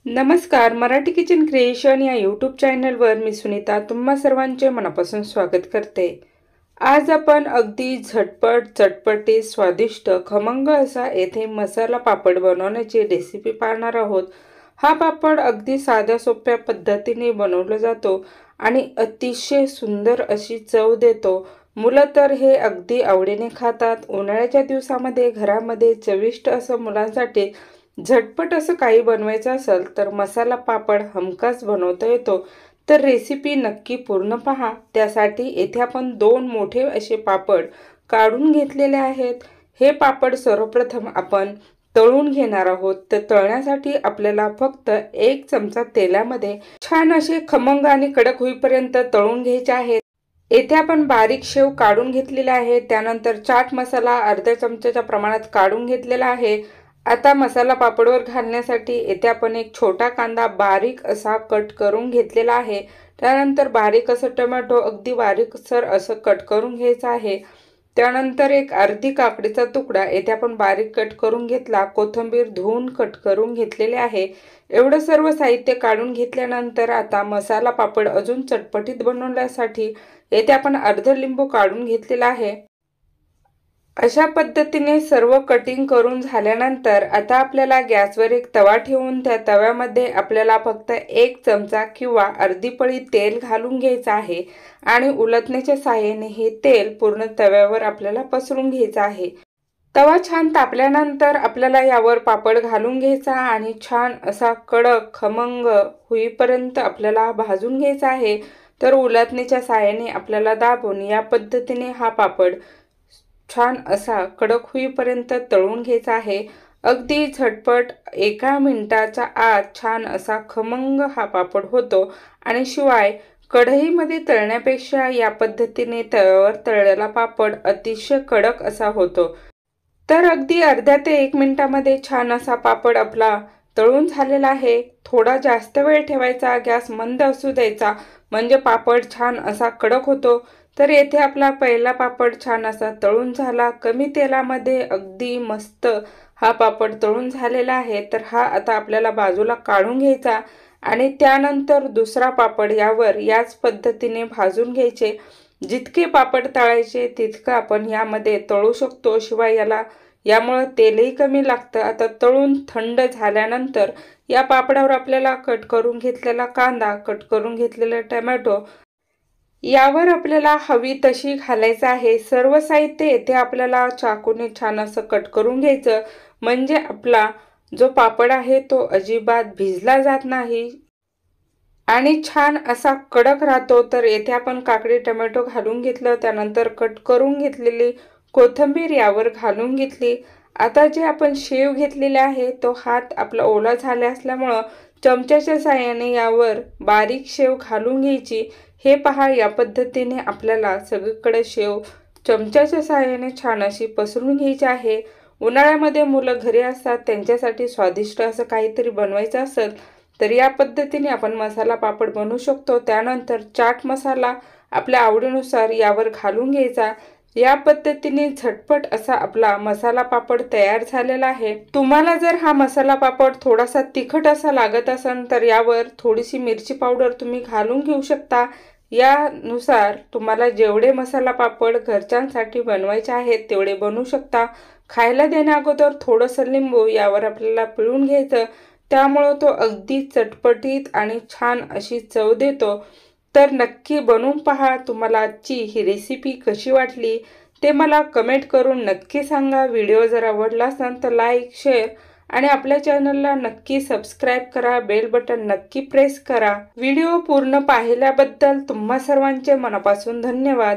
नमस्कार, Marathi kitchen creation या YouTube चॅनलवर मी सुनीता तुम्हा सर्वांचे मनापासून स्वागत करते। आज आपण अगदी झटपट चटपटी स्वादिष्ट खमंग असा येथे मसाला पापड बनवण्याची रेसिपी पाहणार आहोत। हा पापड अगदी साध्या सोप्या पद्धतीने बनवला जातो आणि अतिशय सुंदर अशी चव देतो। मुलं तर हे अगदी आवडीने खातात। उन्हाळ्याच्या दिवसामध्ये घरामध्ये चविष्ट असं मुलांसाठी झटपट असं काही बनवायचं असेल तर मसाला पापड हमखास बनवता येतो। तर रेसिपी नक्की पूर्ण पहा। त्यासाठी येथे आपण दोन मोठे असे पापड काढून घेतलेले आहेत। हे पापड सर्वप्रथम आपण तळून घेणार आहोत। तर तळण्यासाठी आपल्याला फक्त 1 चमचा तेलामध्ये छान असे खमंग आणि कडक होईपर्यंत तळून घ्यायचे आहेत। येथे आपण बारीक शेव काढून घेतलेला आहे। त्यानंतर चाट मसाला अर्ध्या चमच्याच्या प्रमाणात काढून घेतलेला आहे। आता मसाला पापडवर घालण्यासाठी येथे आपण एक छोटा कांदा बारीक असा कट करून घेतलेला आहे। त्यानंतर बारीक असं टोमॅटो अगदी बारीकसर असं कट करून घ्यायचा आहे। त्यानंतर एक अर्धी काकडीचा तुकडा येथे आपण बारीक कट करून घेतला। कोथिंबीर धुवून कट करून घेतलेले आहे। एवढं सर्व साहित्य काढून घेतल्यानंतर आता मसाला पापड अजून चटपटीत बनवण्यासाठी येथे आपण अर्ध लिंबू काढून घेतलेला आहे। अशा पद्धतीने सर्व कटिंग करून झाल्यानंतर आता आपल्याला गॅसवर एक तवा ठेवून त्या तव्यामध्ये आपल्याला फक्त 1 चमचा किंवा अर्धी पळी तेल घालून घ्यायचं आहे आणि उलटण्याच्या सहाय्याने हे तेल पूर्ण तव्यावर आपल्याला पसरून घ्यायचं आहे। तवा छान तापल्यानंतर आपल्याला यावर पापड घालून घ्यायचा आणि छान असा कडक खमंग होईपर्यंत आपल्याला भाजून घ्यायचा आहे। तर उलटण्याच्या सहाय्याने आपल्याला दाबून या पद्धतीने हा पापड छान असा कडक होईपर्यंत तळून घ्यायचा आहे। अगदी झटपट 1 मिनिटाच्या आत छान असा खमंग हा पापड होतो आणि शिवाय कढईमध्ये तळण्यापेक्षा या पद्धतीने तव्यावर तळलेला पापड अतिशय कडक असा होतो। तर अगदी अर्ध्या ते 1 मिनिटामध्ये छान असा पापड आपला तळून झालेला आहे। थोडा जास्त वेळ ठेवायचा, गॅस मंद असू द्यायचा, म्हणजे पापड छान असा कडक होतो। तर येथे आपला पहिला पापड छान असा तळून झाला। कमी तेलामध्ये अगदी मस्त हा पापड तळून झालेला आहे। तर हा आता आपल्याला बाजूला काढून घ्यायचा आणि त्यानंतर दुसरा पापड यावर याच पद्धतीने भाजून घ्यायचे। जितके पापड तळायचे तितकं आपण यामध्ये तळू शकतो, शिवाय यामुळे तेलही कमी लागतं। आता तळून थंड झाल्यानंतर या पापडावर आपल्याला कट करून घेतलेला कांदा, कट करून घेतलेला टोमॅटो यावर आपल्याला हवी तशी घालायचं आहे। सर्व साहित्य येथे आपल्याला चाकूने छान असं कट करून घ्यायचं, म्हणजे आपला जो पापड आहे तो अजिबात भिजला जात नाही आणि छान असा कडक राहतो। तर येथे आपण काकडी टोमॅटो घालून घेतलं, त्यानंतर कट करून घेतलेली कोथिंबीर यावर घालून घेतली। आता जे आपण शेव घेतलेले आहे तो हात आपला ओला झाला असल्यामुळे चमच्याच्या साहाय्याने यावर बारीक शेव घालून घ्यायची। हे पहा, या पद्धतीने आपल्याला सगळीकडे शेव चमच्याच्या साहाय्याने छान अशी पसरून घ्यायची आहे। उन्हाळ्यामध्ये मुलं घरी असतात, त्यांच्यासाठी स्वादिष्ट असं काहीतरी बनवायचं असेल तर या पद्धतीने आपण मसाला पापड बनवू शकतो। त्यानंतर चाट मसाला आपल्या आवडीनुसार यावर घालून घ्यायचा। या पद्धतीने झटपट असा आपला मसाला पापड तयार झालेला आहे। तुम्हाला जर हा मसाला पापड थोडासा तिखट असा लागत असेल तर यावर थोडीशी मिरची पावडर तुम्ही घालून घेऊ शकता। यानुसार तुम्हाला जेवढे मसाला पापड घरच्यांसाठी बनवायचे आहेत तेवढे बनवू शकता। खायला देण्या अगोदर थोडंसं लिंबू यावर आपल्याला पिळून घ्यायचं, त्यामुळे तो अगदी चटपटीत आणि छान अशी चव देतो। तर नक्की बनवून पहा। तुम्हाला आजची ही रेसिपी कशी वाटली ते मला कमेंट करून नक्की सांगा। व्हिडिओ जर आवडला असेल तर लाईक, शेअर आणि आपल्या चॅनलला नक्की सबस्क्राइब करा। बेल बटन नक्की प्रेस करा। व्हिडिओ पूर्ण पाहिल्याबद्दल तुम्हा सर्वांचे मनापासून धन्यवाद।